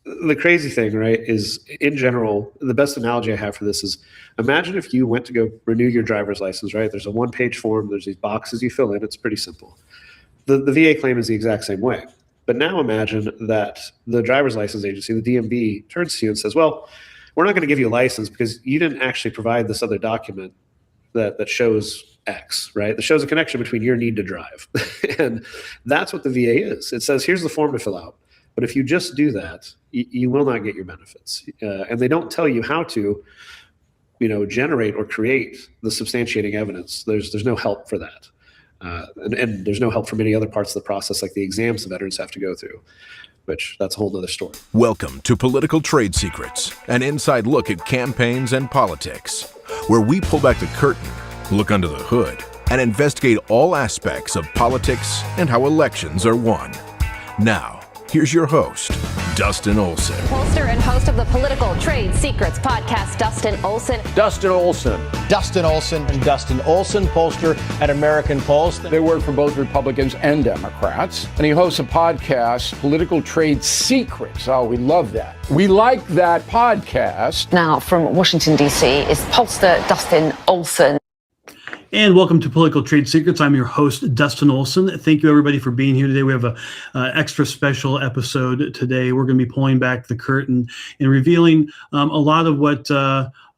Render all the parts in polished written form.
the crazy thing, right, is in general, the best analogy I have for this is imagine if you went to go renew your driver's license, right? There's a one-page form, there's these boxes you fill in, it's pretty simple. The VA claim is the exact same way. But now imagine that the driver's license agency, the DMV, turns to you and says, well, we're not going to give you a license because you didn't actually provide this other document that shows X, right? That shows a connection between your need to drive. And that's what the VA is. It says, here's the form to fill out. But if you just do that, you will not get your benefits. And they don't tell you how to, generate or create the substantiating evidence. There's no help for that. And there's no help from any other parts of the process, like the exams the veterans have to go through, which that's a whole other story. Welcome to Political Trade Secrets, an inside look at campaigns and politics, where we pull back the curtain, look under the hood, and investigate all aspects of politics and how elections are won. Now, here's your host, Dustin Olson. Pollster and host of the Political Trade Secrets podcast, Dustin Olson. Dustin Olson. Dustin Olson. And Dustin Olson, pollster at American Pulse. They work for both Republicans and Democrats. And he hosts a podcast, Political Trade Secrets. Oh, we love that. We like that podcast. Now, from Washington, D.C., is pollster Dustin Olson. And welcome to Political Trade Secrets. I'm your host, Dustin Olson. Thank you, everybody, for being here today. We have an extra special episode today. We're going to be pulling back the curtain and revealing a lot of what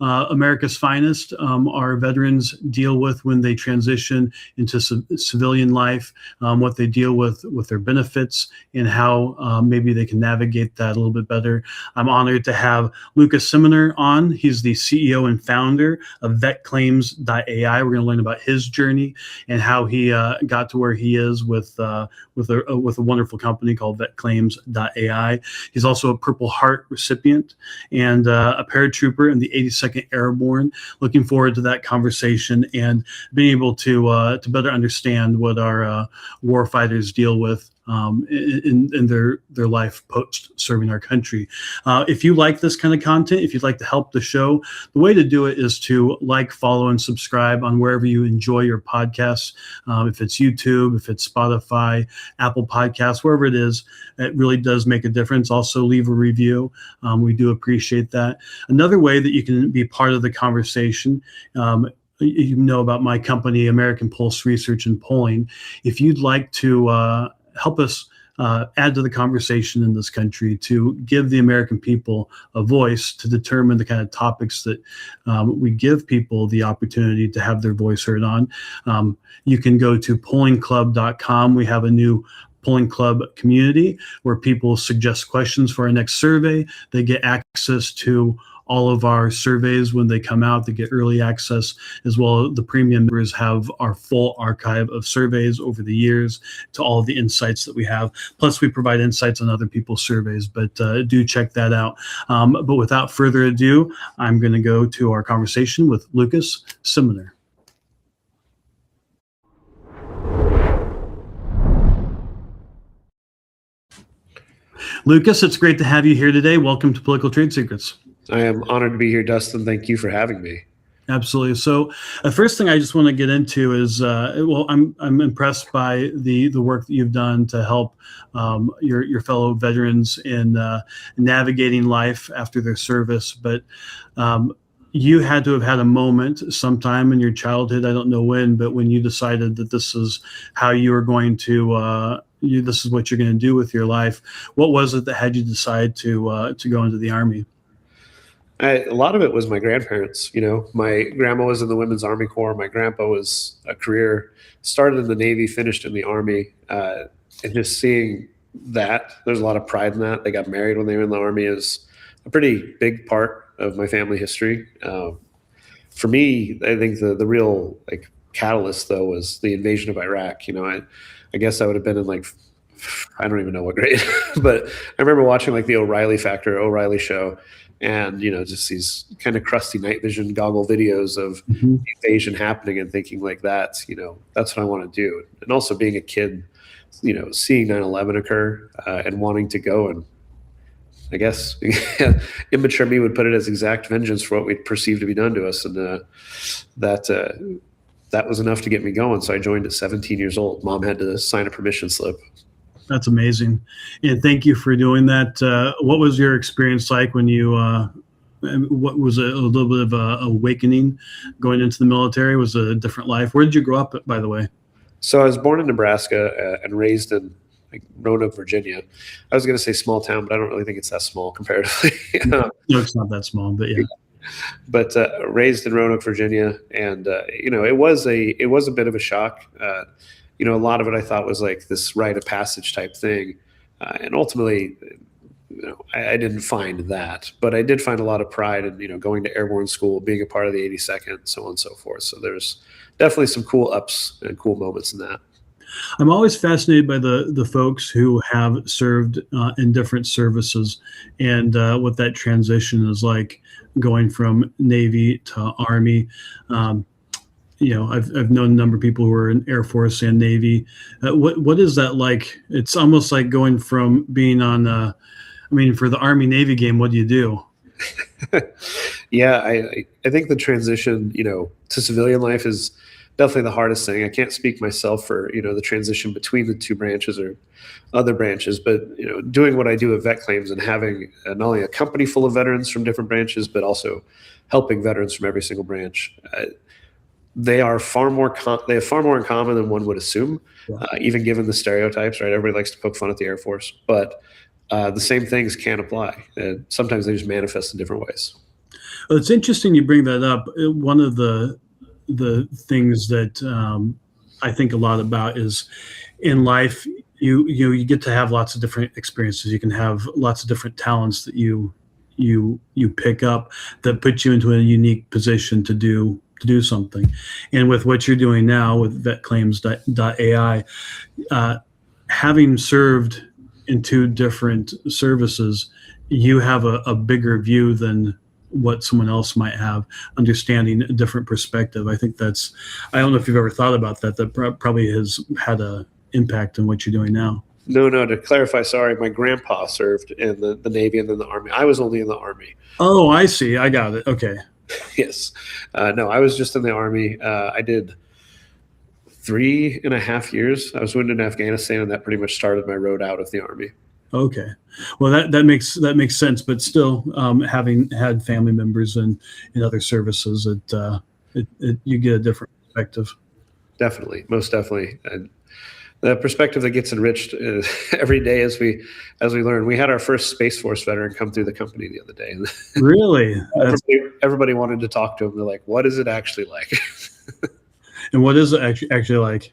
America's finest, our veterans, deal with when they transition into civilian life, what they deal with their benefits, and how maybe they can navigate that a little bit better. I'm honored to have Lukas Simianer on. He's the CEO and founder of vetclaims.ai. We're going to learn about his journey and how he got to where he is with a wonderful company called vetclaims.ai. He's also a Purple Heart recipient and a paratrooper in the 82nd Airborne. Looking forward to that conversation and being able to better understand what our warfighters deal with in their life post serving our country. If you like this kind of content, if you'd like to help the show, the way to do it is to like, follow, and subscribe on wherever you enjoy your podcasts. If it's YouTube, if it's Spotify, Apple Podcasts, wherever it is, it really does make a difference. Also, leave a review. We do appreciate that. Another way that you can be part of the conversation, you know about my company, American Pulse Research and Polling. If you'd like to help us add to the conversation in this country, to give the American people a voice to determine the kind of topics that we give people the opportunity to have their voice heard on. You can go to pollingclub.com. We have a new Polling Club community where people suggest questions for our next survey. They get access to all of our surveys when they come out. They get early access, as well as the premium members have our full archive of surveys over the years to all of the insights that we have. Plus, we provide insights on other people's surveys, but do check that out. But without further ado, I'm going to go to our conversation with Lukas Simianer. Lukas, it's great to have you here today. Welcome to Political Trade Secrets. I am honored to be here, Dustin. Thank you for having me. Absolutely. So the first thing I just want to get into is, I'm impressed by the work that you've done to help your fellow veterans in navigating life after their service. But you had to have had a moment sometime in your childhood, I don't know when, but when you decided that this is how you were going to this is what you're going to do with your life. What was it that had you decide to go into the Army? A lot of it was my grandparents. My grandma was in the Women's Army Corps. My grandpa was a career, started in the Navy, finished in the Army. And just seeing that, there's a lot of pride in that. They got married when they were in the Army is a pretty big part of my family history. For me, I think the real catalyst, though, was the invasion of Iraq. I guess I would have been in I don't even know what grade, but I remember watching the O'Reilly show, and just these kind of crusty night vision goggle videos of the invasion happening, and thinking that's what I want to do. And also being a kid, seeing 9/11 occur and wanting to go, and I guess immature me would put it as exact vengeance for what we'd perceived to be done to us, and that was enough to get me going. So I joined at 17 years old. Mom had to sign a permission slip. That's amazing. And thank you for doing that. What was your experience like when you, what was a little bit of a awakening going into the military? Was it a different life? Where did you grow up, by the way? So I was born in Nebraska and raised in Roanoke, Virginia. I was going to say small town, but I don't really think it's that small comparatively. No, it's not that small, but yeah. But raised in Roanoke, Virginia, and it was a bit of a shock. A lot of it I thought was like this rite of passage type thing, and ultimately, I didn't find that, but I did find a lot of pride in going to airborne school, being a part of the 82nd, so on and so forth. So there's definitely some cool ups and cool moments in that. I'm always fascinated by the folks who have served in different services and what that transition is like, going from Navy to Army. I've known a number of people who are in Air Force and Navy. What is that like? It's almost like going from being on, for the Army Navy game, what do you do? Yeah, I think the transition, to civilian life is definitely the hardest thing. I can't speak myself for, the transition between the two branches or other branches, but, doing what I do at Vet Claims and having not only a company full of veterans from different branches, but also helping veterans from every single branch. They have far more in common than one would assume, even given the stereotypes, right? Everybody likes to poke fun at the Air Force, but the same things can apply. Sometimes they just manifest in different ways. Well, it's interesting you bring that up. One of the things that I think a lot about is in life, you get to have lots of different experiences. You can have lots of different talents that you pick up that put you into a unique position to do something. And with what you're doing now with vetclaims.ai, having served in two different services, you have a bigger view than what someone else might have, understanding a different perspective. I think I don't know if you've ever thought about that probably has had an impact on what you're doing now. No, to clarify, sorry, my grandpa served in the Navy and then the Army. I was only in the Army. Oh, I see. I got it. Okay. Yes. No, I was just in the Army. I did 3.5 years. I was wounded in Afghanistan, and that pretty much started my road out of the Army. Okay. Well, that makes sense, but still, having had family members in other services, you get a different perspective. Definitely, most definitely, and the perspective that gets enriched every day as we learn. We had our first Space Force veteran come through the company the other day. Really? Everybody wanted to talk to him. They're like, "What is it actually like?" And what is it actually like?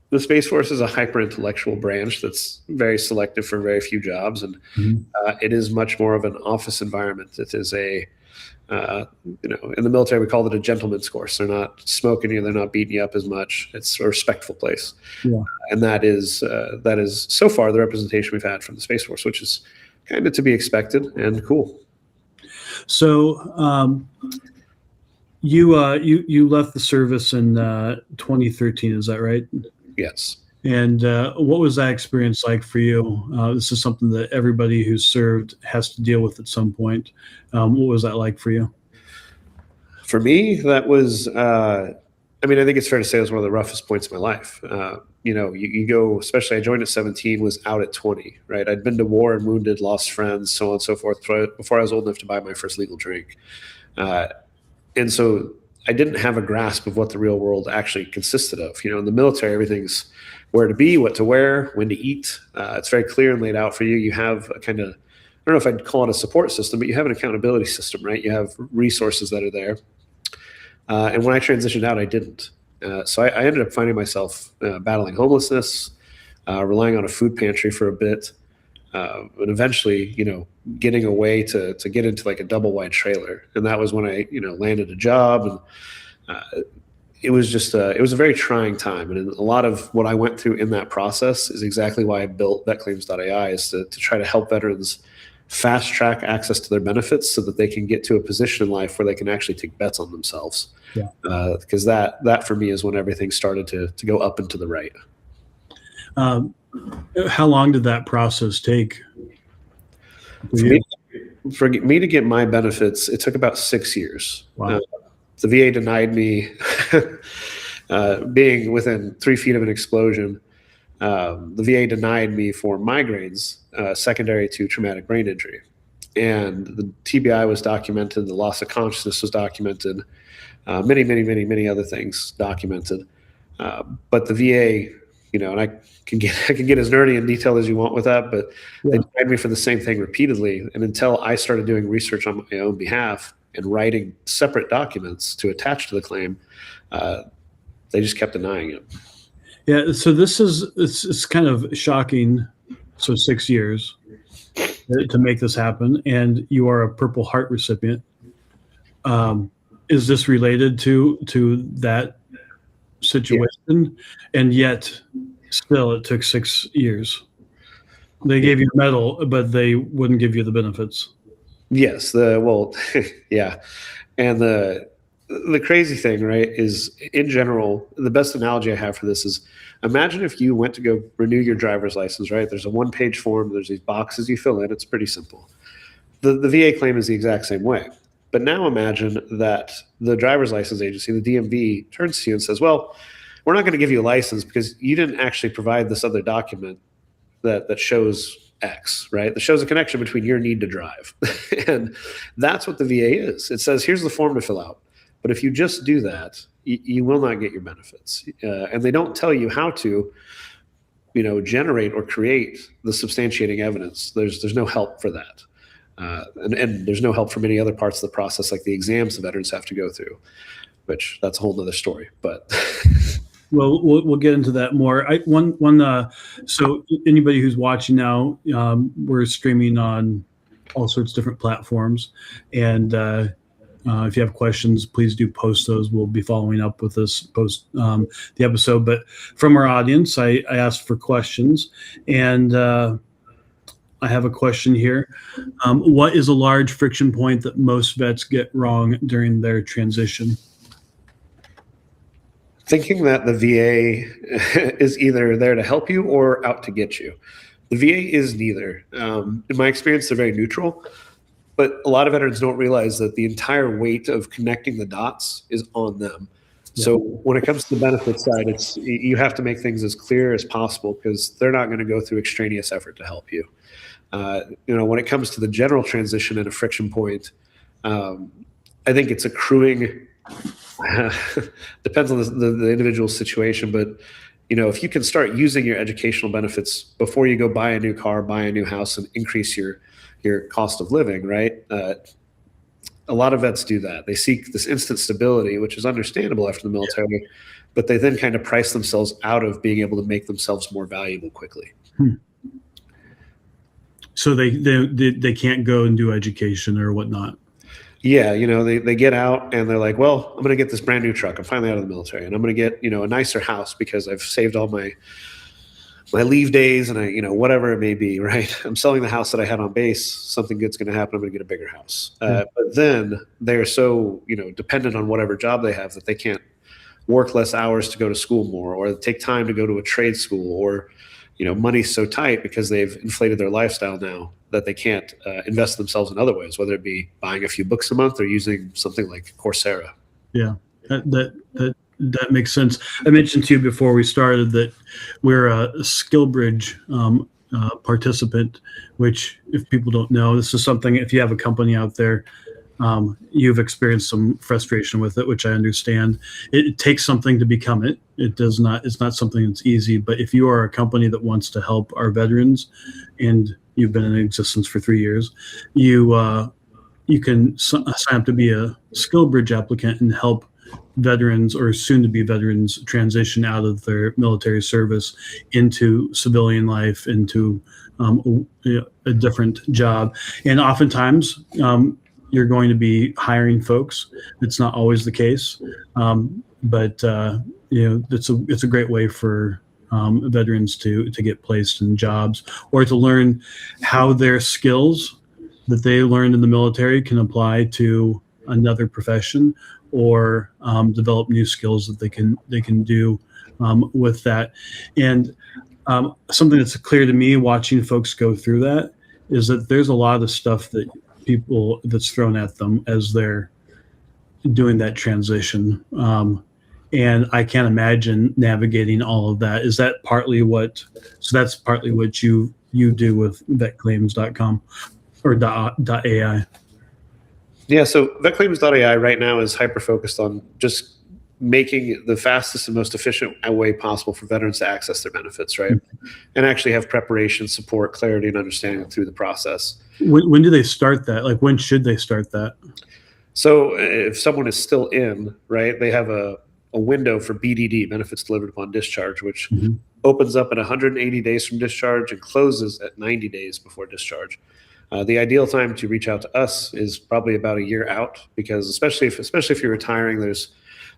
The Space Force is a hyper-intellectual branch that's very selective for very few jobs, and it is much more of an office environment. It is in the military, we call it a gentleman's course. They're not smoking you, they're not beating you up as much. It's a respectful place. Yeah. And that is so far the representation we've had from the Space Force, which is kind of to be expected and cool. So you left the service in 2013, is that right? Yes. And what was that experience like for you? This is something that everybody who's served has to deal with at some point. What was that like for you? For me, that was, I think it's fair to say it was one of the roughest points of my life. You go, especially I joined at 17, was out at 20, right? I'd been to war and wounded, lost friends, so on and so forth, before I was old enough to buy my first legal drink. And so I didn't have a grasp of what the real world actually consisted of. In the military, everything's where to be, what to wear, when to eat. It's very clear and laid out for you. You have a kind of, I don't know if I'd call it a support system, but you have an accountability system, right? You have resources that are there. And when I transitioned out, I didn't. So I ended up finding myself battling homelessness, relying on a food pantry for a bit, and eventually, getting away to get into like a double wide trailer. And that was when I, landed a job. And it was just, it was a very trying time. And a lot of what I went through in that process is exactly why I built vetclaims.ai, is to try to help veterans fast track access to their benefits so that they can get to a position in life where they can actually take bets on themselves. Yeah. Because that for me is when everything started to go up and to the right. How long did that process take? For me to get my benefits, it took about 6 years. Wow. The VA denied me being within 3 feet of an explosion. the VA denied me for migraines secondary to traumatic brain injury. And the TBI was documented, the loss of consciousness was documented, many other things documented. But the VA, and I can get as nerdy and detailed as you want with that, but they denied me for the same thing repeatedly. And until I started doing research on my own behalf and writing separate documents to attach to the claim, they just kept denying it. Yeah. So it's kind of shocking. So 6 years to make this happen, and you are a Purple Heart recipient. Is this related to that situation? Yeah. And yet still it took 6 years. They gave you a medal, but they wouldn't give you the benefits. Yes. Yeah. And the crazy thing, right, is in general, the best analogy I have for this is, imagine if you went to go renew your driver's license, right? There's a one-page form. There's these boxes you fill in. It's pretty simple. The VA claim is the exact same way. But now imagine that the driver's license agency, the DMV, turns to you and says, well, we're not going to give you a license because you didn't actually provide this other document that shows X, right? That shows a connection between your need to drive. And that's what the VA is. It says, here's the form to fill out. But if you just do that, you will not get your benefits. And they don't tell you how to, generate or create the substantiating evidence. There's no help for that. And there's no help from any other parts of the process, like the exams the veterans have to go through, which that's a whole nother story. But well, we'll get into that more. So anybody who's watching now, we're streaming on all sorts of different platforms, and if you have questions, please do post those. We'll be following up with this post the episode. But from our audience, I asked for questions, and I have a question here. What is a large friction point that most vets get wrong during their transition? Thinking that the VA is either there to help you or out to get you. The VA is neither. In my experience, they're very neutral, but a lot of veterans don't realize that the entire weight of connecting the dots is on them. Yeah. So when it comes to the benefit side, you have to make things as clear as possible because they're not going to go through extraneous effort to help you. When it comes to the general transition and a friction point, I think it's accruing. Depends on the individual situation, but if you can start using your educational benefits before you go buy a new car, buy a new house, and increase your cost of living, right? A lot of vets do that. They seek this instant stability, which is understandable after the military, but they then kind of price themselves out of being able to make themselves more valuable quickly. So they can't go and do education or whatnot. Yeah, they get out and they're like, well, I'm going to get this brand new truck. I'm finally out of the military, and I'm going to get, a nicer house because I've saved all my leave days and whatever it may be, right? I'm selling the house that I had on base. Something good's going to happen. I'm going to get a bigger house. But then they're so, dependent on whatever job they have that they can't work less hours to go to school more, or take time to go to a trade school, or, money's so tight because they've inflated their lifestyle now that they can't invest themselves in other ways, whether it be buying a few books a month or using something like Coursera. Yeah, that makes sense. I mentioned to you before we started that we're a SkillBridge participant, which, if people don't know, this is something, if you have a company out there, you've experienced some frustration with it, which I understand. It takes something to become it. It's not something that's easy, but if you are a company that wants to help our veterans, and you've been in existence for 3 years, you can sign up to be a SkillBridge applicant and help veterans or soon-to-be veterans transition out of their military service into civilian life, into a different job. And oftentimes, you're going to be hiring folks. It's not always the case, but it's a great way for veterans to get placed in jobs, or to learn how their skills that they learned in the military can apply to another profession, or develop new skills that they can do with that. And something that's clear to me watching folks go through that is that there's a lot of stuff that's thrown at them as they're doing that transition. And I can't imagine navigating all of that. Is that partly what? So that's partly what you do with vetclaims.com or .ai. Yeah, so vetclaims.ai right now is hyper focused on just making the fastest and most efficient way possible for veterans to access their benefits, right? And actually have preparation, support, clarity, and understanding through the process. When do they start that? Like, when should they start that? So if someone is still in, right, they have a window for BDD, benefits delivered upon discharge, which opens up at 180 days from discharge and closes at 90 days before discharge. The ideal time to reach out to us is probably about a year out, because especially if you're retiring, there's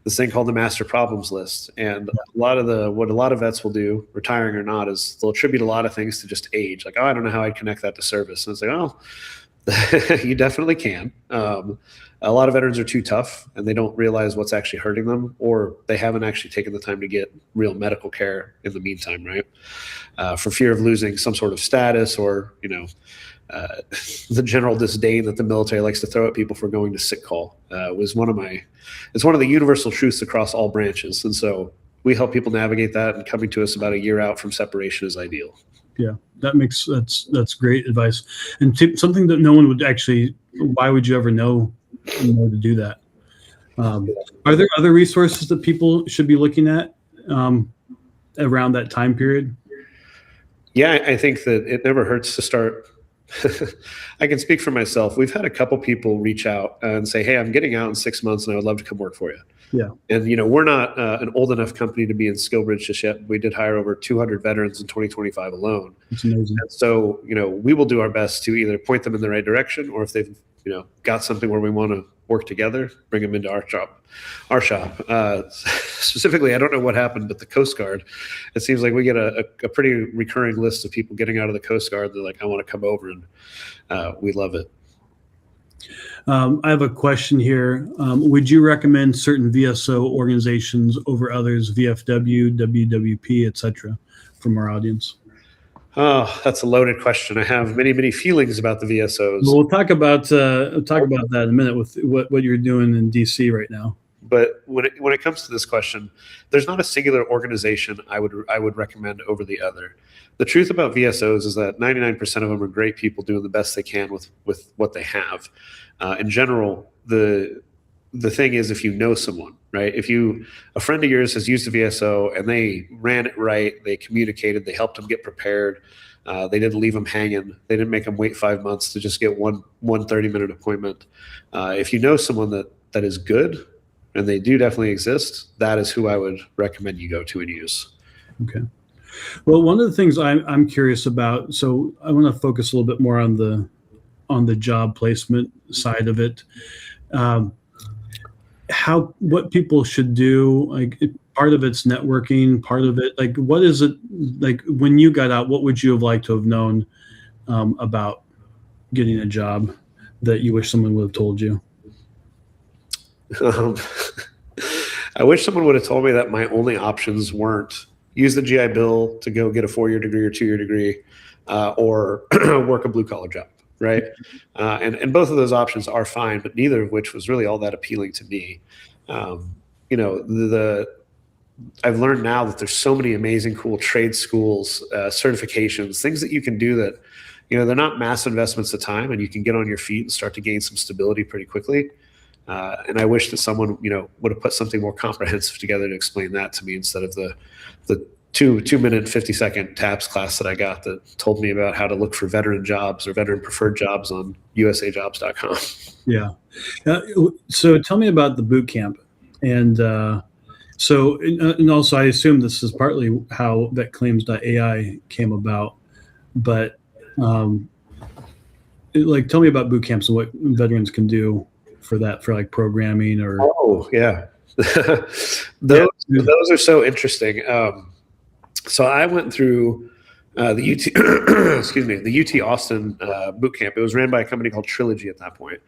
this thing called the master problems list. And what a lot of vets will do, retiring or not, is they'll attribute a lot of things to just age. Like, oh, I don't know how I'd connect that to service. And it's like, oh, you definitely can. A lot of veterans are too tough and they don't realize what's actually hurting them, or they haven't actually taken the time to get real medical care in the meantime, right? For fear of losing some sort of status, or, the general disdain that the military likes to throw at people for going to sick call it's one of the universal truths across all branches. And so we help people navigate that, and coming to us about a year out from separation is ideal. Yeah, that's great advice. And something that no one would actually, why would you ever know to do that? Are there other resources that people should be looking at around that time period? Yeah, I think that it never hurts to start. I can speak for myself. We've had a couple people reach out and say, hey, I'm getting out in 6 months and I would love to come work for you. Yeah. And, we're not an old enough company to be in SkillBridge just yet. We did hire over 200 veterans in 2025 alone. That's amazing. And so, we will do our best to either point them in the right direction, or if they've, got something where we want to work together, bring them into our shop. Specifically, I don't know what happened, but the Coast Guard, it seems like we get a pretty recurring list of people getting out of the Coast Guard. They're like, I want to come over, and we love it. I have a question here. Would you recommend certain VSO organizations over others, VFW, WWP, etc., from our audience? Oh, that's a loaded question. I have many, many feelings about the VSOs. Well, we'll talk about that in a minute with what you're doing in DC right now. But when it comes to this question, there's not a singular organization I would recommend over the other. The truth about VSOs is that 99% of them are great people doing the best they can with what they have. In general, the thing is, if you know someone, right? If a friend of yours has used a VSO and they ran it right, they communicated, they helped them get prepared, they didn't leave them hanging, they didn't make them wait 5 months to just get one 30-minute appointment. If you know someone that is good, and they do definitely exist, that is who I would recommend you go to and use. Okay. Well, one of the things I'm curious about, so I want to focus a little bit more on the job placement side of it. What people should do, like part of it's networking, part of it, like what is it, like when you got out, what would you have liked to have known about getting a job that you wish someone would have told you? I wish someone would have told me that my only options weren't use the GI Bill to go get a 4-year degree or 2-year degree, or work a blue collar job, right? And both of those options are fine, but neither of which was really all that appealing to me. I've learned now that there's so many amazing, cool trade schools, certifications, things that you can do that, they're not mass investments of time, and you can get on your feet and start to gain some stability pretty quickly. And I wish that someone, would have put something more comprehensive together to explain that to me, instead of the 2-minute, 50-second TAPS class that I got that told me about how to look for veteran jobs or veteran preferred jobs on usajobs.com. Yeah. So tell me about the boot camp. And and also I assume this is partly how vetclaims.ai came about, but tell me about boot camps and what veterans can do for that, for like programming or. Oh yeah. Those are so interesting. So I went through the UT, the UT Austin boot camp. It was ran by a company called Trilogy at that point.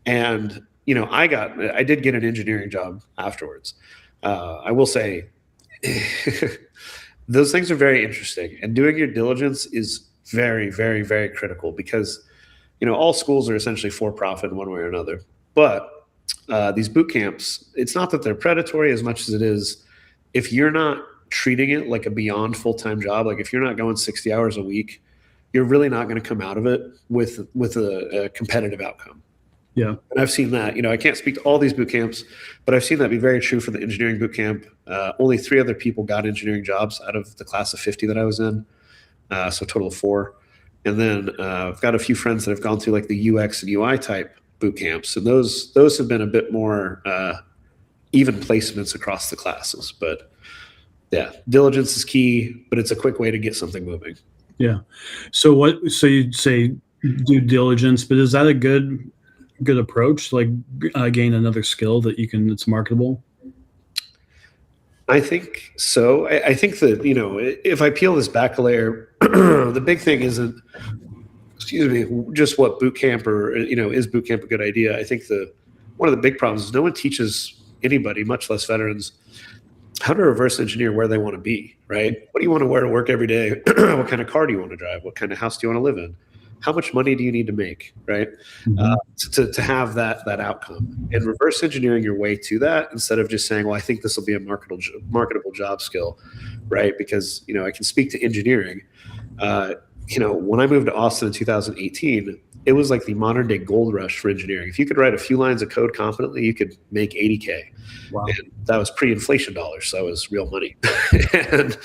And, I did get an engineering job afterwards. I will say those things are very interesting, and doing your diligence is very, very, very critical, because, all schools are essentially for profit in one way or another. But these boot camps, it's not that they're predatory as much as it is if you're not treating it like a beyond full-time job, like if you're not going 60 hours a week, you're really not going to come out of it with a competitive outcome. Yeah. And I've seen that. I can't speak to all these boot camps, but I've seen that be very true for the engineering boot camp. Only 3 other people got engineering jobs out of the class of 50 that I was in, so a total of 4. And then I've got a few friends that have gone through like the UX and UI type boot camps, and those have been a bit more even placements across the classes. But yeah, diligence is key, but it's a quick way to get something moving. Yeah. So you'd say due diligence, but is that a good approach? Like gain another skill that's marketable? I think so. I think that, if I peel this back a layer, the big thing isn't, just what boot camp or, is boot camp a good idea? I think one of the big problems is no one teaches anybody, much less veterans, how to reverse engineer where they want to be, right? What do you want to wear to work every day? What kind of car do you want to drive? What kind of house do you want to live in? How much money do you need to make, right? To have that outcome, and reverse engineering your way to that instead of just saying, well, I think this will be a marketable job skill, right? Because, I can speak to engineering. When I moved to Austin in 2018, it was like the modern day gold rush for engineering. If you could write a few lines of code confidently, you could make $80K. Wow. And that was pre-inflation dollars, so that was real money. And,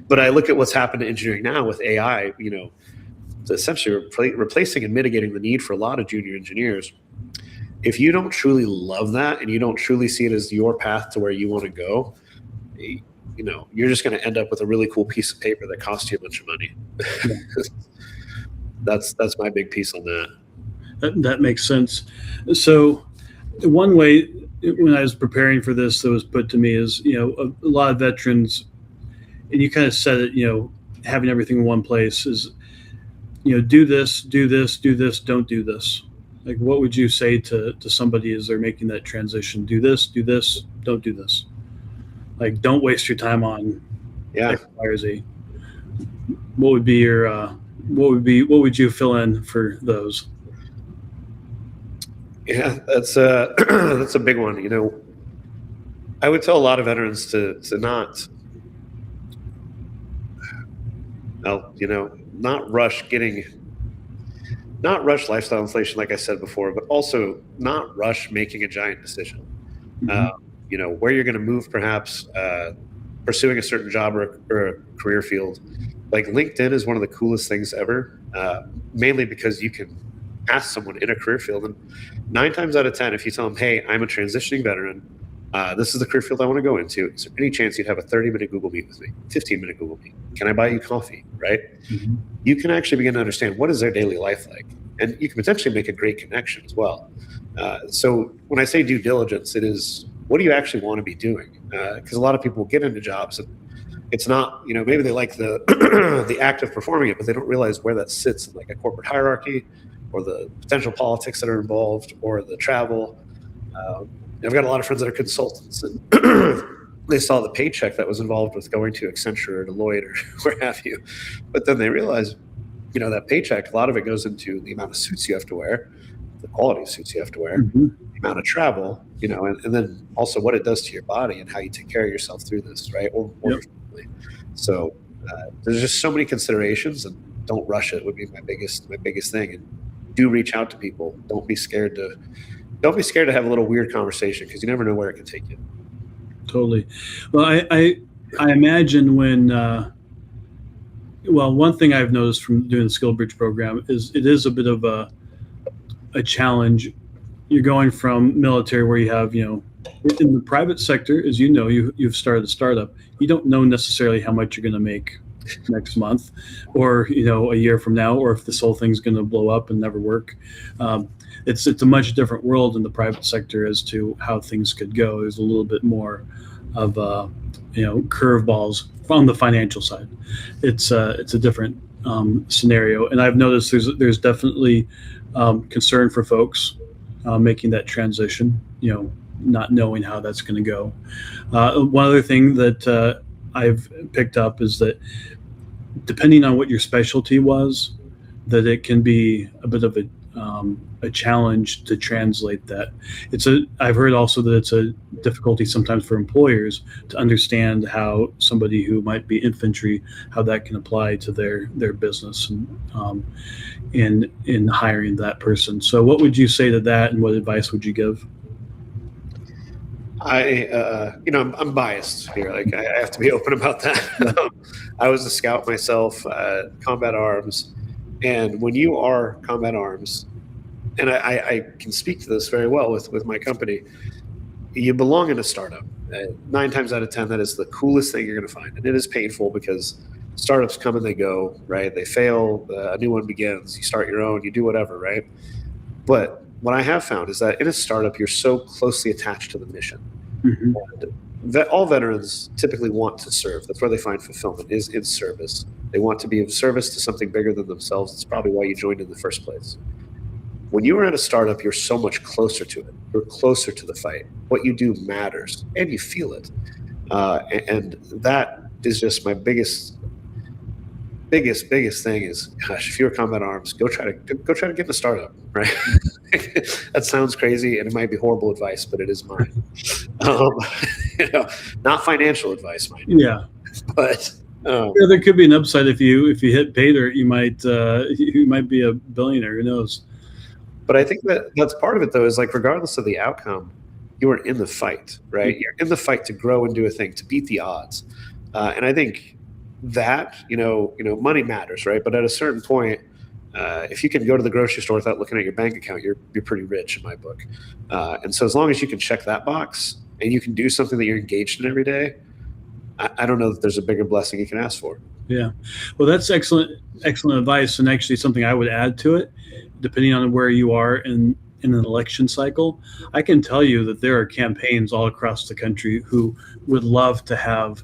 but I look at what's happened to engineering now with AI, essentially replacing and mitigating the need for a lot of junior engineers. If you don't truly love that and you don't truly see it as your path to where you want to go, you're just going to end up with a really cool piece of paper that costs you a bunch of money. That's my big piece on that. That makes sense. So one way when I was preparing for this that was put to me is, a lot of veterans, and you kind of said it, having everything in one place is, do this, don't do this. Like, what would you say to somebody as they're making that transition? Do this, don't do this. Like, don't waste your time on X, Y, or Z. What would be your, what would you fill in for those? Yeah, that's a big one. I would tell a lot of veterans to not, not rush lifestyle inflation, like I said before, but also not rush making a giant decision. Where you're going to move, perhaps pursuing a certain job or a career field. Like LinkedIn is one of the coolest things ever, mainly because you can ask someone in a career field, and 9 times out of 10, if you tell them, hey, I'm a transitioning veteran, this is the career field I want to go into, is there any chance you'd have a 30-minute Google Meet with me, 15-minute Google Meet? Can I buy you coffee, right? You can actually begin to understand what is their daily life like, and you can potentially make a great connection as well. So when I say due diligence, it is, what do you actually want to be doing? Because a lot of people get into jobs and it's not, maybe they like the the act of performing it, but they don't realize where that sits in like a corporate hierarchy, or the potential politics that are involved, or the travel. I've got a lot of friends that are consultants, and they saw the paycheck that was involved with going to Accenture or Deloitte or where have you. But then they realize, that paycheck, a lot of it goes into the amount of suits you have to wear, the quality of suits you have to wear, the amount of travel, and then also what it does to your body and how you take care of yourself through this, right? Or so there's just so many considerations, and don't rush it would be my biggest thing. And do reach out to people. Don't be scared to have a little weird conversation, because you never know where it can take you. Totally. Well, I imagine when, one thing I've noticed from doing the Skill Bridge program is it is a bit of a challenge. You're going from military where you have, in the private sector, as you've started a startup, you don't know necessarily how much you're going to make next month, or a year from now, or if this whole thing's going to blow up and never work. It's a much different world in the private sector as to how things could go. There's a little bit more of curveballs on the financial side. It's a different scenario, and I've noticed there's definitely concern for folks making that transition, not knowing how that's going to go. One other thing that I've picked up is that depending on what your specialty was, that it can be a bit of a a challenge to translate that. I've heard also that it's a difficulty sometimes for employers to understand how somebody who might be infantry, how that can apply to their business and in hiring that person. So what would you say to that, and what advice would you give? I'm biased here. Like I have to be open about that. I was a scout myself, combat arms, and when you are combat arms, and I can speak to this very well with my company, you belong in a startup. 9 times out of 10, that is the coolest thing you're going to find, and it is painful because startups come and they go, right? They fail, a new one begins. You start your own, you do whatever, right? But what I have found is that in a startup, you're so closely attached to the mission. Mm-hmm. And all veterans typically want to serve. That's where they find fulfillment, is in service. They want to be of service to something bigger than themselves. It's probably why you joined in the first place. When you are at a startup, you're so much closer to it. You're closer to the fight. What you do matters, and you feel it. And that is just my biggest thing is, gosh, if you're combat arms, go try to get in a startup, right? That sounds crazy, and it might be horrible advice, but it is mine. Not financial advice, mind you. Yeah, but there could be an upside if you hit pay dirt. You might be a billionaire. Who knows? But I think that's part of it, though, is like regardless of the outcome, you are in the fight, right? You're in the fight to grow and do a thing, to beat the odds, and I think that money matters, right? But at a certain point, if you can go to the grocery store without looking at your bank account, you're pretty rich in my book. And so as long as you can check that box and you can do something that you're engaged in every day, I don't know that there's a bigger blessing you can ask for. Yeah, well, that's excellent advice, and actually something I would add to it, depending on where you are in an election cycle. I can tell you that there are campaigns all across the country who would love to have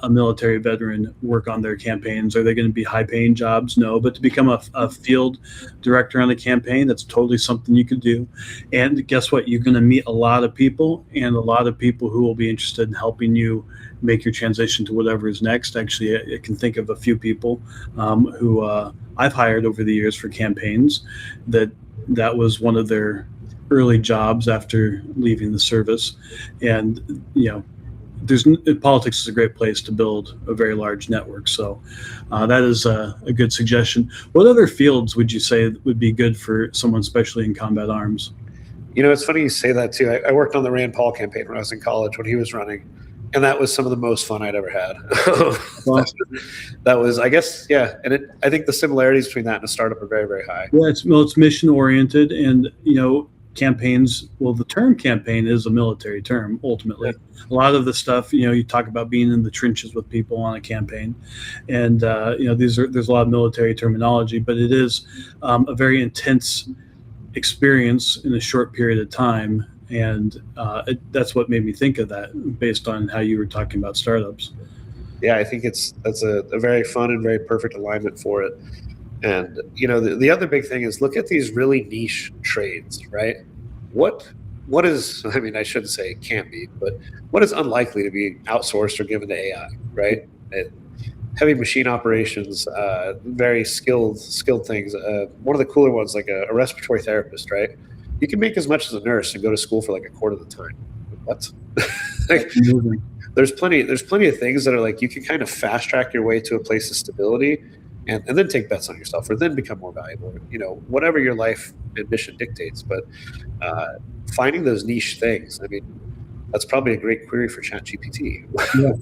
a military veteran work on their campaigns. Are they going to be high-paying jobs? No, but to become a field director on a campaign, that's totally something you could do. And guess what? You're going to meet a lot of people, and a lot of people who will be interested in helping you make your transition to whatever is next. Actually, I can think of a few people who I've hired over the years for campaigns that was one of their early jobs after leaving the service. And, politics is a great place to build a very large network. So that is a good suggestion. What other fields would you say would be good for someone, especially in combat arms? It's funny you say that too. I worked on the Rand Paul campaign when I was in college when he was running, and that was some of the most fun I'd ever had. That was, I guess, yeah. And I think the similarities between that and a startup are very, very high. Yeah, it's mission oriented, and campaigns. Well, the term campaign is a military term. Ultimately, a lot of the stuff you talk about being in the trenches with people on a campaign, and there's a lot of military terminology, but it is a very intense experience in a short period of time. And that's what made me think of that, based on how you were talking about startups. Yeah, I think that's a very fun and very perfect alignment for it. And the other big thing is look at these really niche trades, right? What is, I mean, I shouldn't say it can't be, but what is unlikely to be outsourced or given to AI, right? Heavy machine operations, very skilled things. One of the cooler ones, like a respiratory therapist, right? You can make as much as a nurse and go to school for like a quarter of the time. What? There's plenty of things that are like you can kind of fast track your way to a place of stability, and then take bets on yourself, or then become more valuable. Whatever your life and mission dictates. But finding those niche things, I mean, that's probably a great query for ChatGPT. Yeah.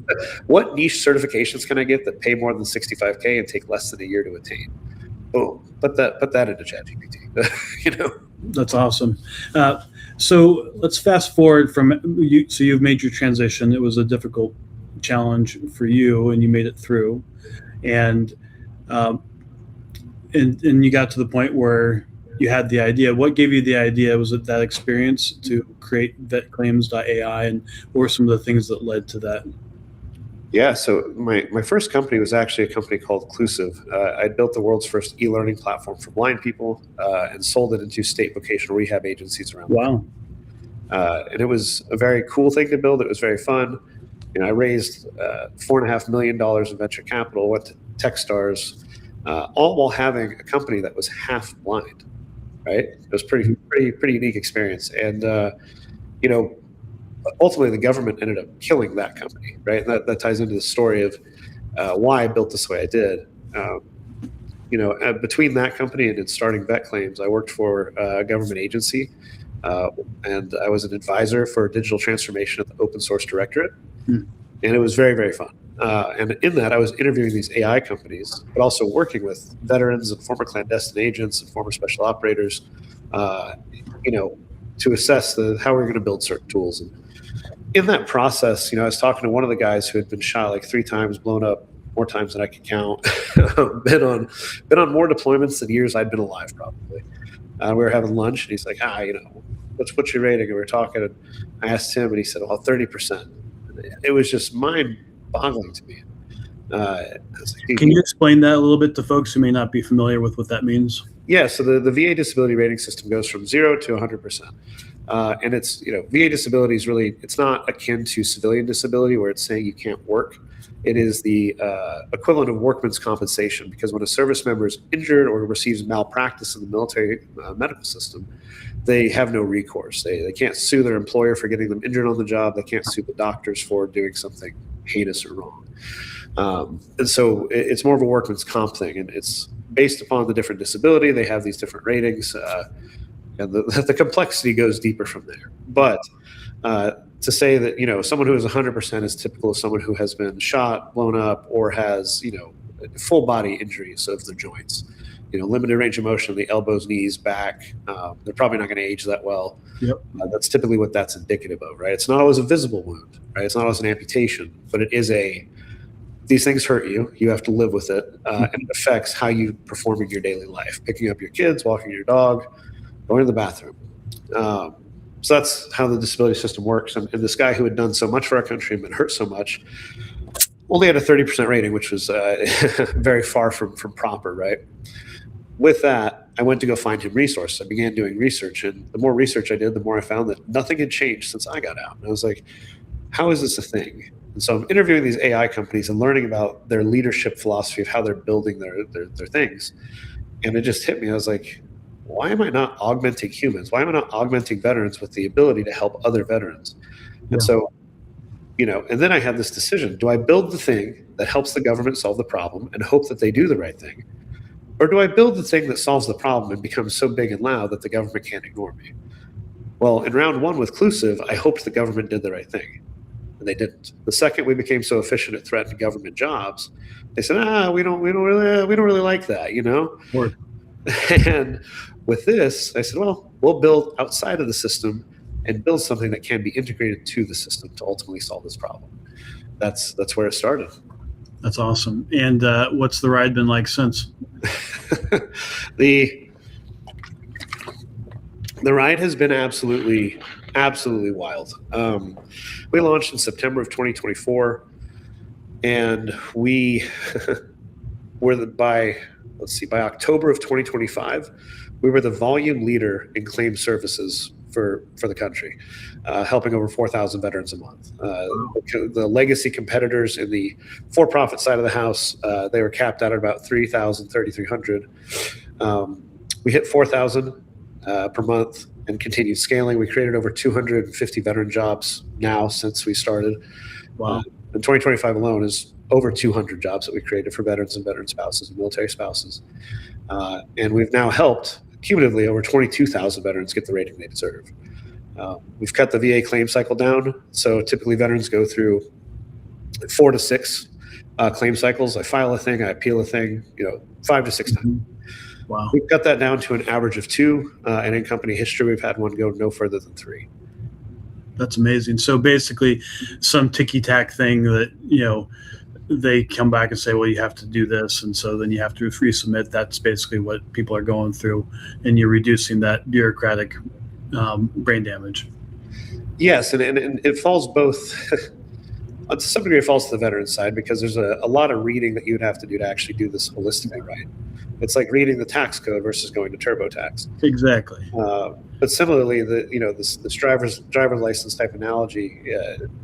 What niche certifications can I get that pay more than $65K and take less than a year to attain? Boom, put that into ChatGPT. That's awesome. So let's fast forward from you. So you've made your transition. It was a difficult challenge for you, and you made it through. And you got to the point where you had the idea. What gave you the idea? Was it that experience to create vetclaims.ai, and what were some of the things that led to that? Yeah, so my first company was actually a company called Inclusive. I built the world's first e-learning platform for blind people and sold it into state vocational rehab agencies around the world. And it was a very cool thing to build. It was very fun. I raised $4.5 million in venture capital, went to Techstars, all while having a company that was half blind. right? It was pretty unique experience. And, you know, ultimately the government ended up killing that company, right? And that ties into the story of why I built this way I did. Between that company and in starting vet claims, I worked for a government agency, and I was an advisor for digital transformation at the Open Source Directorate, and it was very, very fun. And in that, I was interviewing these AI companies, but also working with veterans and former clandestine agents and former special operators, to assess how we're going to build certain tools. And in that process, I was talking to one of the guys who had been shot like 3 times, blown up more times than I could count, been on more deployments than years I'd been alive, probably. We were having lunch, and he's like, what's your rating? And we were talking, and I asked him, and he said, well, 30%. It was just mind-boggling to me. Can you explain that a little bit to folks who may not be familiar with what that means? Yeah, so the VA disability rating system goes from 0 to 100%. And it's, VA disability is really, it's not akin to civilian disability where it's saying you can't work. It is the equivalent of workman's compensation, because when a service member is injured or receives malpractice in the military medical system, they have no recourse. They can't sue their employer for getting them injured on the job. They can't sue the doctors for doing something heinous or wrong. And so it's more of a workman's comp thing, and it's based upon the different disability. They have these different ratings, and the complexity goes deeper from there. But to say that, someone who is 100% is typical of someone who has been shot, blown up, or has, full body injuries of the joints, limited range of motion, the elbows, knees, back. They're probably not going to age that well. Yep. That's typically what that's indicative of, right? It's not always a visible wound, right? It's not always an amputation, but it is these things hurt you. You have to live with it, and it affects how you perform in your daily life, picking up your kids, walking your dog, going to the bathroom. So that's how the disability system works. And this guy who had done so much for our country and been hurt so much only had a 30% rating, which was very far from proper, right? With that, I went to go find him resources. I began doing research, and the more research I did, the more I found that nothing had changed since I got out. And I was like, how is this a thing? And so I'm interviewing these AI companies and learning about their leadership philosophy of how they're building their things. And it just hit me. I was like, why am I not augmenting humans? Why am I not augmenting veterans with the ability to help other veterans? And so, and then I had this decision. Do I build the thing that helps the government solve the problem and hope that they do the right thing? Or do I build the thing that solves the problem and becomes so big and loud that the government can't ignore me? Well, in round 1 with Clusive, I hoped the government did the right thing. And they didn't. The second we became so efficient at threatening government jobs, they said, we don't really like that, Sure. And with this, I said, well, we'll build outside of the system and build something that can be integrated to the system to ultimately solve this problem. That's where it started. That's awesome. And what's the ride been like since? The ride has been absolutely wild. We launched in September of 2024, and we were by October of 2025, we were the volume leader in claim services for the country, helping over 4,000 veterans a month. The legacy competitors in the for-profit side of the house, they were capped out at about 3,000, 3,300. We hit 4,000 per month and continued scaling. We created over 250 veteran jobs now since we started. Wow. In 2025 alone is over 200 jobs that we created for veterans and veteran spouses and military spouses. And we've now helped cumulatively over 22,000 veterans get the rating they deserve. We've cut the VA claim cycle down. So typically veterans go through 4 to 6 claim cycles. I file a thing, I appeal a thing, 5 to 6 times. Wow. We've cut that down to an average of 2. And in company history, we've had one go no further than 3. That's amazing. So basically some ticky-tack thing that, they come back and say, well, you have to do this. And so then you have to resubmit. That's basically what people are going through. And you're reducing that bureaucratic brain damage. Yes. And it falls both, to some degree, it falls to the veteran side because there's a lot of reading that you would have to do to actually do this holistically right. It's like reading the tax code versus going to TurboTax. Exactly. But similarly, this driver's license type analogy,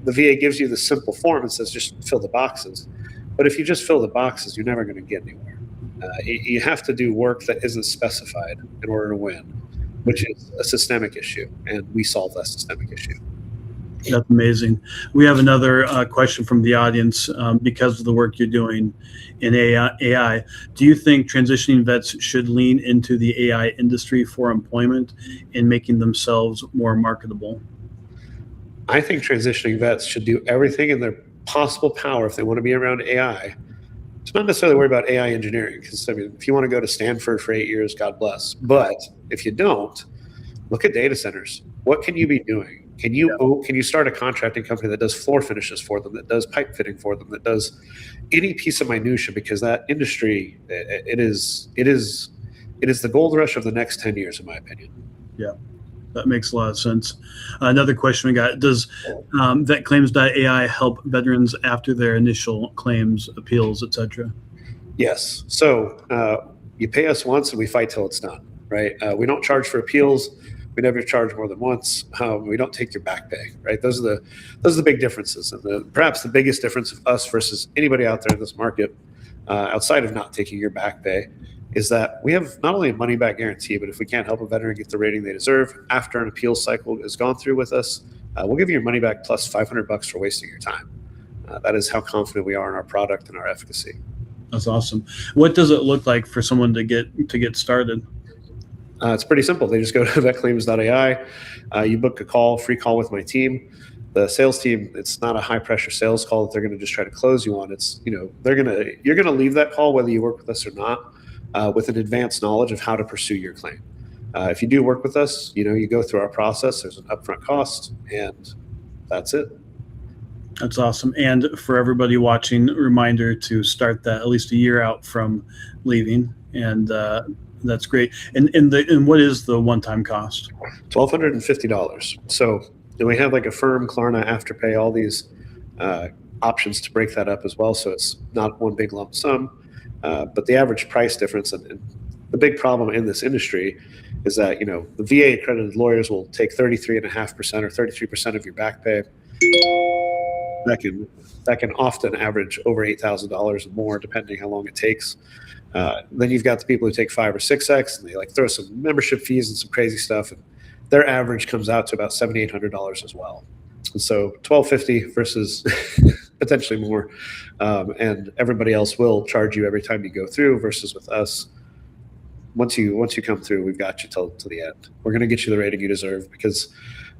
the VA gives you the simple form and says just fill the boxes. But if you just fill the boxes, you're never going to get anywhere. You have to do work that isn't specified in order to win. which is a systemic issue, and we solve that systemic issue. That's amazing. We have another question from the audience because of the work you're doing in AI. Do you think transitioning vets should lean into the AI industry for employment and making themselves more marketable? I think transitioning vets should do everything in their possible power if they want to be around AI. To not necessarily worry about AI engineering, because I mean, if you want to go to Stanford for 8 years, God bless. But if you don't, look at data centers. What can you be doing? Can you start a contracting company that does floor finishes for them, that does pipe fitting for them, that does any piece of minutia? Because that industry, it is the gold rush of the next 10 years, in my opinion. Yeah, that makes a lot of sense. Another question we got: does vetclaims.ai help veterans after their initial claims, appeals, etc.? Yes. So you pay us once, and we fight till it's done. Right? We don't charge for appeals. We never charge more than once. We don't take your back pay, right? Those are the big differences, and perhaps the biggest difference of us versus anybody out there in this market, outside of not taking your back pay, is that we have not only a money back guarantee, but if we can't help a veteran get the rating they deserve after an appeals cycle is gone through with us, we'll give you your money back plus $500 for wasting your time. That is how confident we are in our product and our efficacy. That's awesome. What does it look like for someone to get started? It's pretty simple. They just go to vetclaims.ai. You book a free call with my team. The sales team, it's not a high pressure sales call that they're going to just try to close you on. It's, you're going to leave that call whether you work with us or not, with an advanced knowledge of how to pursue your claim. If you do work with us, you go through our process. There's an upfront cost, and that's it. That's awesome. And for everybody watching, reminder to start that at least a year out from leaving. And that's great. And what is the one-time cost? $1,250. So we have like a firm, Klarna, Afterpay, all these options to break that up as well. So it's not one big lump sum, but the average price difference and the big problem in this industry is that, the VA accredited lawyers will take 33.5% or 33% of your back pay. That can often average over $8,000 or more, depending how long it takes. Then you've got the people who take 5 or 6x, and they throw some membership fees and some crazy stuff, and their average comes out to about $700-800 as well. And so $1,250 versus potentially more, and everybody else will charge you every time you go through. Versus with us, once you come through, we've got you till the end. We're going to get you the rating you deserve, because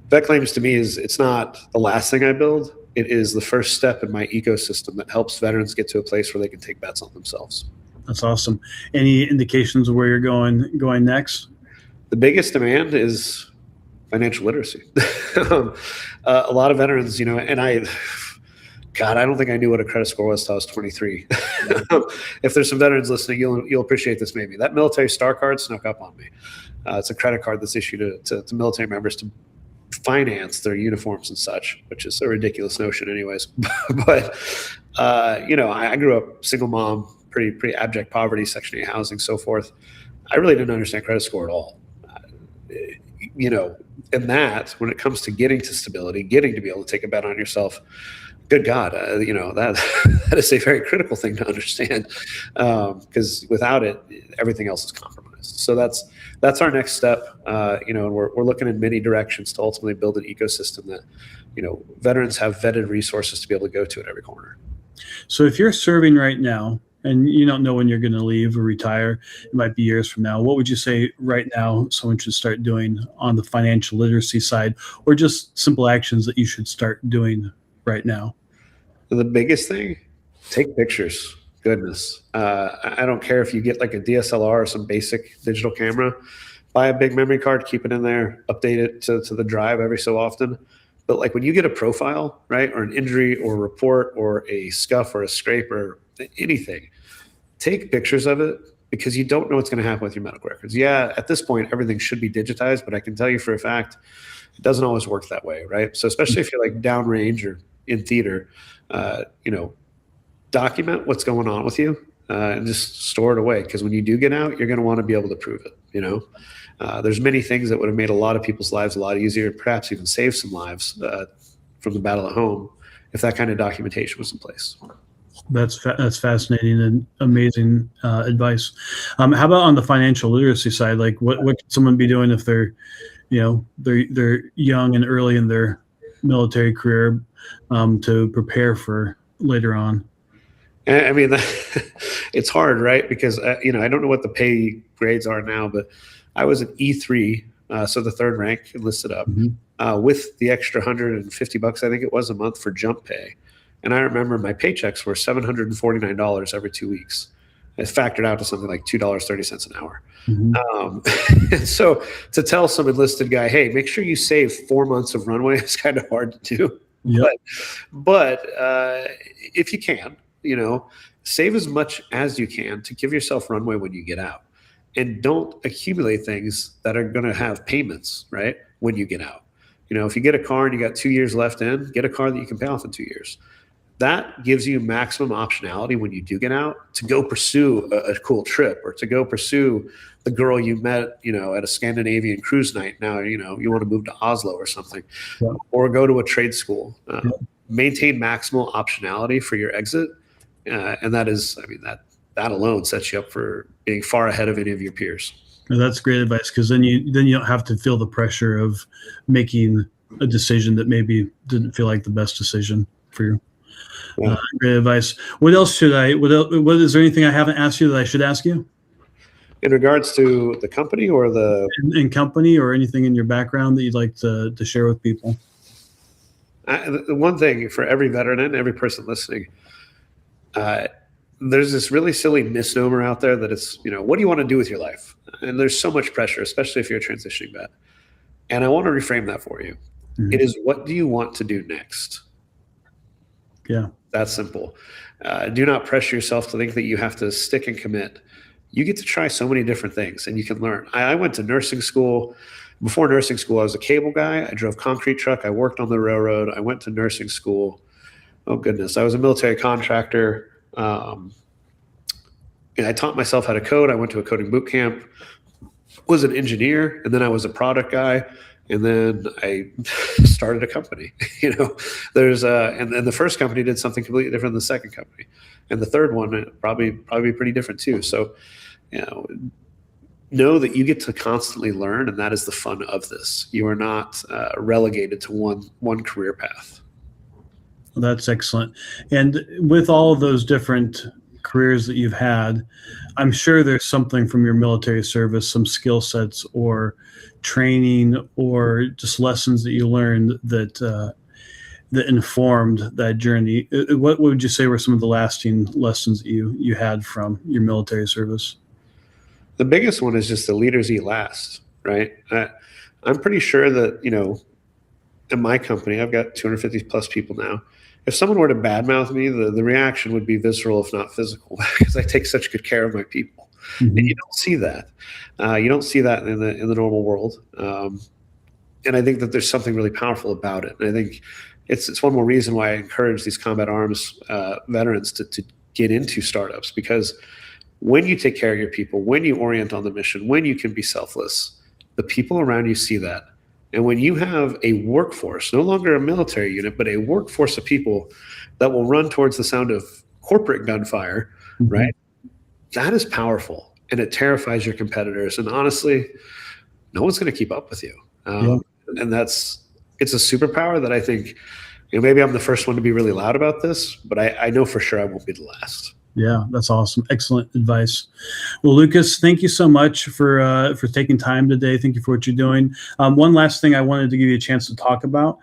vet claims to me it's not the last thing I build. It is the first step in my ecosystem that helps veterans get to a place where they can take bets on themselves. That's awesome. Any indications of where you're going next? The biggest demand is financial literacy. A lot of veterans, and I don't think I knew what a credit score was until I was 23. If there's some veterans listening, you'll appreciate this maybe. That military star card snuck up on me. It's a credit card that's issued to military members to finance their uniforms and such, which is a ridiculous notion anyways. But, I grew up single mom, pretty abject poverty, Section 8 housing, so forth. I really didn't understand credit score at all. And that, when it comes to getting to stability, getting to be able to take a bet on yourself, good God, that is a very critical thing to understand, because without it, everything else is compromised. So that's our next step, and we're looking in many directions to ultimately build an ecosystem that, veterans have vetted resources to be able to go to at every corner. So if you're serving right now, and you don't know when you're going to leave or retire, it might be years from now, what would you say right now someone should start doing on the financial literacy side, or just simple actions that you should start doing right now? The biggest thing, take pictures. Goodness. I don't care if you get like a DSLR or some basic digital camera, buy a big memory card, keep it in there, update it to the drive every so often. But like when you get a profile, right, or an injury or a report or a scuff or a scrape or anything, take pictures of it, because you don't know what's going to happen with your medical records. Yeah, at this point, everything should be digitized, but I can tell you for a fact, it doesn't always work that way, right? So especially if you're like downrange or in theater, document what's going on with you, and just store it away, because when you do get out, you're going to want to be able to prove it. There's many things that would have made a lot of people's lives a lot easier, perhaps even save some lives from the battle at home, if that kind of documentation was in place. That's fascinating and amazing advice. How about on the financial literacy side? Like, what can someone be doing if they're, they're young and early in their military career, to prepare for later on? I mean, it's hard, right? Because I don't know what the pay grades are now, but I was an E3, so the third rank listed up, with the extra $150, I think it was, a month for jump pay. And I remember my paychecks were $749 every 2 weeks. It factored out to something like $2.30 an hour. And so to tell some enlisted guy, hey, make sure you save 4 months of runway is kind of hard to do. Yep. But if you can, save as much as you can to give yourself runway when you get out. And don't accumulate things that are going to have payments, right, when you get out. If you get a car and you got 2 years left in, get a car that you can pay off in 2 years. That gives you maximum optionality when you do get out to go pursue a cool trip, or to go pursue the girl you met, at a Scandinavian cruise night. Now, you want to move to Oslo or something, or go to a trade school. Maintain maximal optionality for your exit. And that is, that alone sets you up for being far ahead of any of your peers. And that's great advice, because then you don't have to feel the pressure of making a decision that maybe didn't feel like the best decision for you. Yeah. Great advice. What else what is there anything I haven't asked you that I should ask you? In regards to the company or the in company, or anything in your background that you'd like to share with people? The one thing for every veteran and every person listening, there's this really silly misnomer out there that it's, what do you want to do with your life? And there's so much pressure, especially if you're a transitioning vet. And I want to reframe that for you. It is, what do you want to do next? Yeah. That's simple. Do not pressure yourself to think that you have to stick and commit. You get to try so many different things, and you can learn. I went to nursing school. Before nursing school, I was a cable guy. I drove concrete truck. I worked on the railroad. I went to nursing school. Oh, goodness. I was a military contractor. And I taught myself how to code. I went to a coding boot camp, was an engineer, and then I was a product guy. And then I started a company. There's and the first company did something completely different than the second company, and the third one probably pretty different too. So, know that you get to constantly learn, and that is the fun of this. You are not relegated to one career path. Well, that's excellent. And with all of those different careers that you've had, I'm sure there's something from your military service, some skill sets or training or just lessons that you learned that informed that journey. What would you say were some of the lasting lessons that you had from your military service? The biggest one is just the leaders eat last, right? I'm pretty sure that, in my company, I've got 250 plus people now. If someone were to badmouth me, the reaction would be visceral, if not physical, because I take such good care of my people. And you don't see that. You don't see that in the normal world. And I think that there's something really powerful about it. And I think it's one more reason why I encourage these combat arms veterans to get into startups, because when you take care of your people, when you orient on the mission, when you can be selfless, the people around you see that. And when you have a workforce, no longer a military unit, but a workforce of people that will run towards the sound of corporate gunfire, right? That is powerful, and it terrifies your competitors. And honestly, no one's going to keep up with you. And it's a superpower that I think, maybe I'm the first one to be really loud about this, but I know for sure I won't be the last. Yeah, that's awesome. Excellent advice. Well, Lukas, thank you so much for taking time today. Thank you for what you're doing. One last thing I wanted to give you a chance to talk about.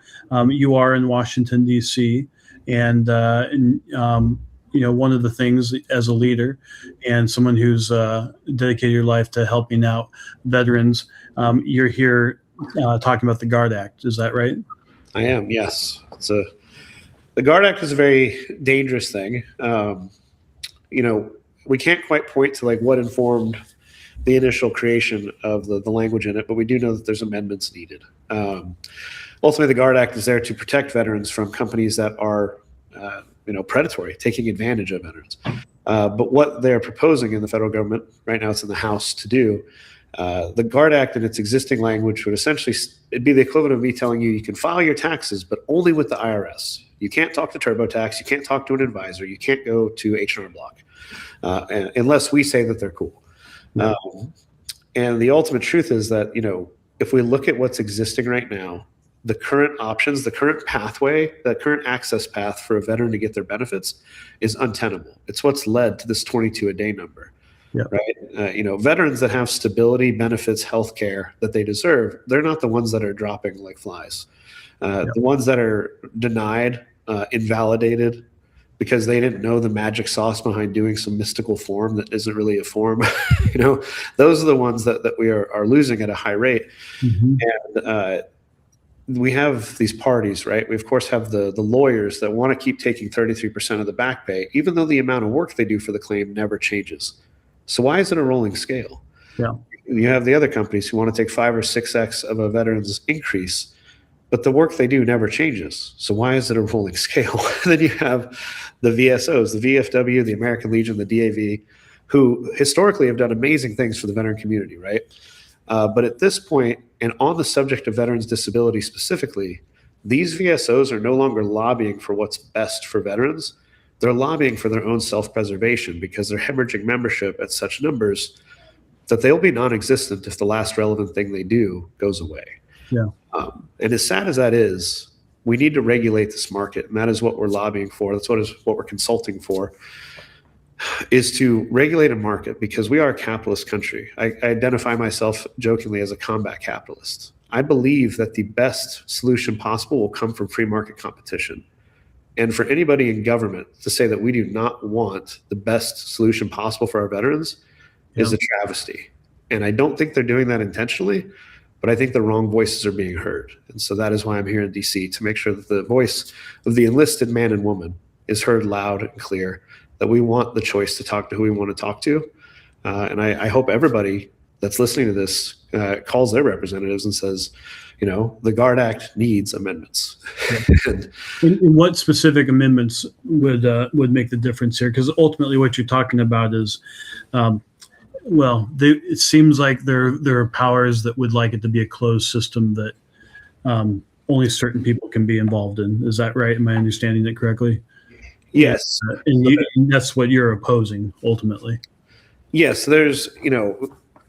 You are in Washington, D.C., and one of the things as a leader and someone who's dedicated your life to helping out veterans, you're here talking about the GUARD Act. Is that right? I am, yes. The GUARD Act is a very dangerous thing. We can't quite point to what informed the initial creation of the language in it, but we do know that there's amendments needed. Ultimately, the GUARD Act is there to protect veterans from companies that are predatory, taking advantage of veterans. But what they're proposing in the federal government, right now it's in the House to do, The GUARD Act in its existing language would essentially it'd be the equivalent of me telling you can file your taxes, but only with the IRS. You can't talk to TurboTax. You can't talk to an advisor. You can't go to H&R Block unless we say that they're cool. And the ultimate truth is that, if we look at what's existing right now, the current options, the current pathway, the current access path for a veteran to get their benefits is untenable. It's what's led to this 22 a day number. Yeah. Right. Veterans that have stability, benefits, health care that they deserve, they're not the ones that are dropping like flies. The ones that are denied, invalidated because they didn't know the magic sauce behind doing some mystical form that isn't really a form, those are the ones that we are losing at a high rate. And we have these parties, right? We of course have the lawyers that want to keep taking 33% of the back pay, even though the amount of work they do for the claim never changes. So why is it a rolling scale? Yeah. You have the other companies who want to take 5 or 6x of a veteran's increase, but the work they do never changes. So why is it a rolling scale? Then you have the VSOs, the VFW, the American Legion, the DAV, who historically have done amazing things for the veteran community, right? But at this point, and on the subject of veterans' disability specifically, these VSOs are no longer lobbying for what's best for veterans. They're lobbying for their own self-preservation because they're hemorrhaging membership at such numbers that they'll be non-existent if the last relevant thing they do goes away. Yeah. And as sad as that is, we need to regulate this market, and that is what we're lobbying for. That's what we're consulting for, is to regulate a market because we are a capitalist country. I identify myself jokingly as a combat capitalist. I believe that the best solution possible will come from free market competition. And for anybody in government to say that we do not want the best solution possible for our veterans is a travesty. And I don't think they're doing that intentionally, but I think the wrong voices are being heard. And so that is why I'm here in DC, to make sure that the voice of the enlisted man and woman is heard loud and clear, that we want the choice to talk to who we want to talk to. And I hope everybody that's listening to this calls their representatives and says, the GUARD Act needs amendments. And what specific amendments would make the difference here? Because ultimately what you're talking about is, it seems like there are powers that would like it to be a closed system that only certain people can be involved in. Is that right? Am I understanding it correctly? Yes. And that's what you're opposing ultimately. Yes. There's,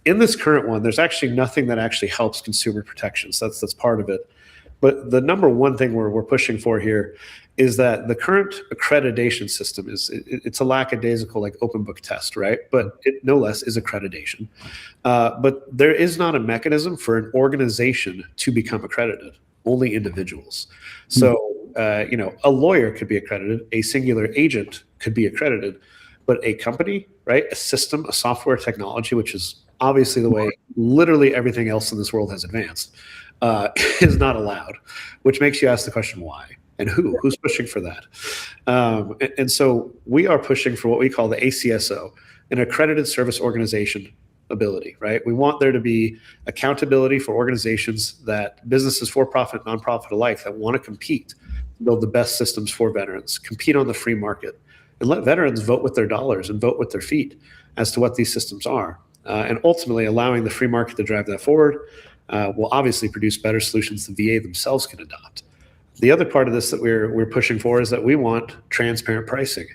in this current one, there's actually nothing that actually helps consumer protections. That's part of it. But the number one thing we're pushing for here is that the current accreditation system it's a lackadaisical, like open book test, right? But it no less is accreditation. But there is not a mechanism for an organization to become accredited, only individuals. So, a lawyer could be accredited, a singular agent could be accredited, but a company, right? A system, a software technology, which is obviously the way literally everything else in this world has advanced, is not allowed, which makes you ask the question, why? And who's pushing for that? And so we are pushing for what we call the ACSO, an accredited service organization ability, right? We want there to be accountability for organizations that businesses, for-profit, nonprofit alike, that want to compete, build the best systems for veterans, compete on the free market, and let veterans vote with their dollars and vote with their feet as to what these systems are. And ultimately allowing the free market to drive that forward will obviously produce better solutions the VA themselves can adopt. The other part of this that we're pushing for is that we want transparent pricing.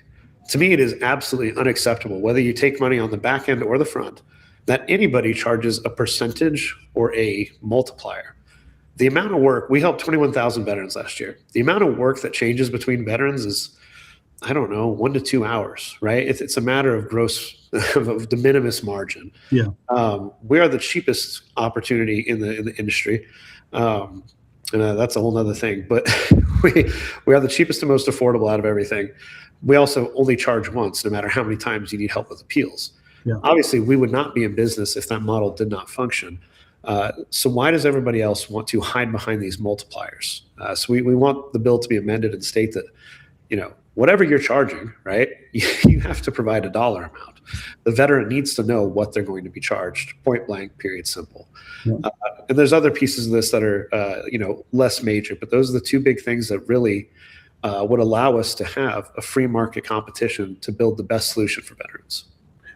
To me, it is absolutely unacceptable, whether you take money on the back end or the front, that anybody charges a percentage or a multiplier. The amount of work, we helped 21,000 veterans last year. The amount of work that changes between veterans is, 1 to 2 hours, right? It's a matter of of de minimis margin. Yeah. We are the cheapest opportunity in the industry. And that's a whole nother thing, but we are the cheapest and most affordable out of everything. We also only charge once, no matter how many times you need help with appeals. Yeah. Obviously, we would not be in business if that model did not function. So why does everybody else want to hide behind these multipliers? So we want the bill to be amended and state that, whatever you're charging, right, you have to provide a dollar amount. The veteran needs to know what they're going to be charged, point blank, period, simple. Yeah. And there's other pieces of this that are, less major, but those are the two big things that really would allow us to have a free market competition to build the best solution for veterans.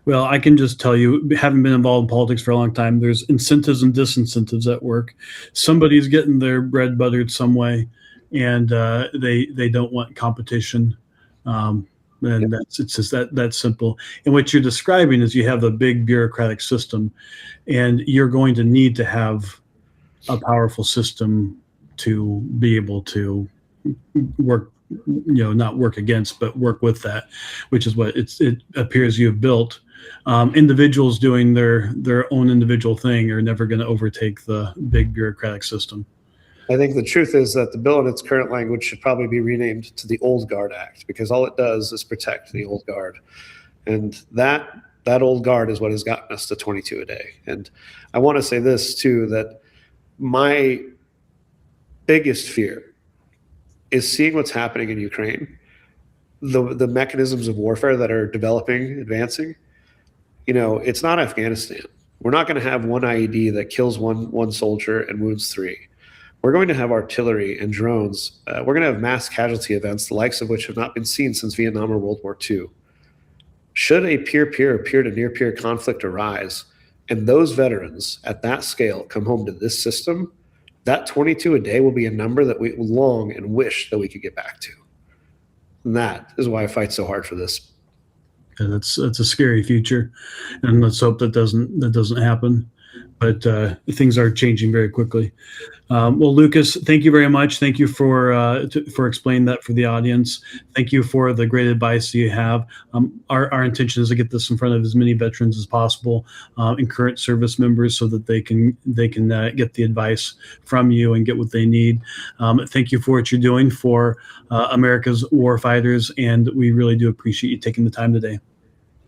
Well, I can just tell you, having been involved in politics for a long time, there's incentives and disincentives at work. Somebody's getting their bread buttered some way, and they don't want competition. And it's just that simple. And what you're describing is you have a big bureaucratic system, and you're going to need to have a powerful system to be able to work, not work against, but work with that, which is what it appears you've built. Individuals doing their own individual thing are never going to overtake the big bureaucratic system. I think the truth is that the bill in its current language should probably be renamed to the Old Guard Act, because all it does is protect the old guard. And that old guard is what has gotten us to 22 a day. And I want to say this too, that my biggest fear is seeing what's happening in Ukraine, the mechanisms of warfare that are developing, advancing. It's not Afghanistan. We're not going to have one IED that kills one soldier and wounds 3. We're going to have artillery and drones. We're going to have mass casualty events, the likes of which have not been seen since Vietnam or World War II. Should a peer-peer or peer-to-near-peer conflict arise, and those veterans at that scale come home to this system, that 22 a day will be a number that we long and wish that we could get back to. And that is why I fight so hard for this. And that's a scary future, and let's hope that doesn't happen. But things are changing very quickly. Well, Lukas, thank you very much. Thank you for explaining that for the audience. Thank you for the great advice that you have. Our intention is to get this in front of as many veterans as possible and current service members, so that they can get the advice from you and get what they need. Thank you for what you're doing for America's war fighters, and we really do appreciate you taking the time today.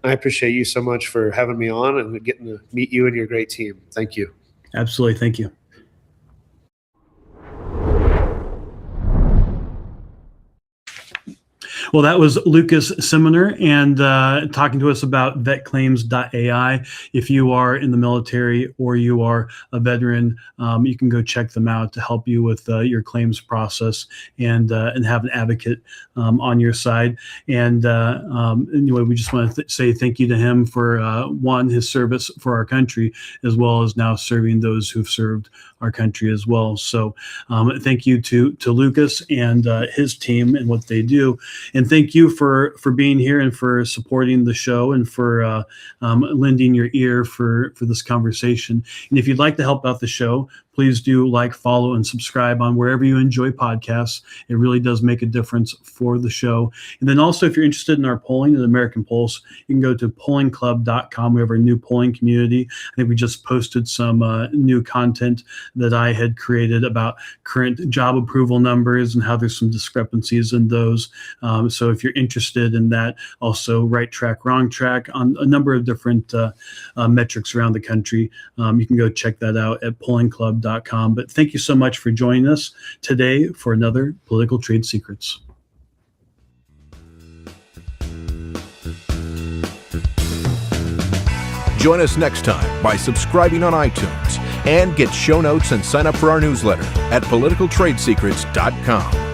I appreciate you so much for having me on and getting to meet you and your great team. Thank you. Absolutely. Thank you. Well, that was Lukas Simianer, and talking to us about vetclaims.ai. If you are in the military or you are a veteran, you can go check them out to help you with your claims process and have an advocate on your side. And anyway, we just want to say thank you to him for his service for our country, as well as now serving those who've served our country as well. So thank you to Lukas and his team and what they do. And thank you for being here and for supporting the show and for lending your ear for this conversation. And if you'd like to help out the show, please do like, follow, and subscribe on wherever you enjoy podcasts. It really does make a difference for the show. And then also, if you're interested in our polling at American Pulse, you can go to pollingclub.com. We have our new polling community. I think we just posted some new content that I had created about current job approval numbers and how there's some discrepancies in those. So if you're interested in that, also right track, wrong track on a number of different metrics around the country, you can go check that out at pollingclub.com. But thank you so much for joining us today for another Political Trade Secrets. Join us next time by subscribing on iTunes and get show notes and sign up for our newsletter at politicaltradesecrets.com.